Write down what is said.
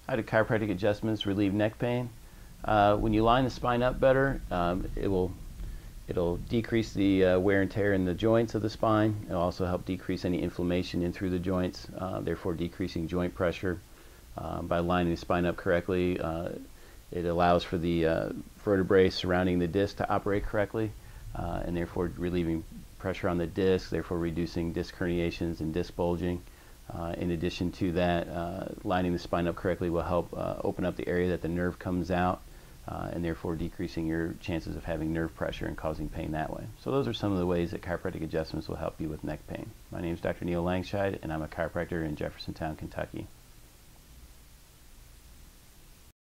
How do chiropractic adjustments relieve neck pain? When you line the spine up better, it'll decrease the wear and tear in the joints of the spine. It'll also help decrease any inflammation in through the joints, therefore decreasing joint pressure. By lining the spine up correctly, it allows for the vertebrae surrounding the disc to operate correctly, and therefore relieving pressure on the disc, therefore reducing disc herniations and disc bulging. In addition to that, lining the spine up correctly will help open up the area that the nerve comes out, and therefore decreasing your chances of having nerve pressure and causing pain that way. So those are some of the ways that chiropractic adjustments will help you with neck pain. My name is Dr. Langschied, and I'm a chiropractor in Jeffersontown, Kentucky.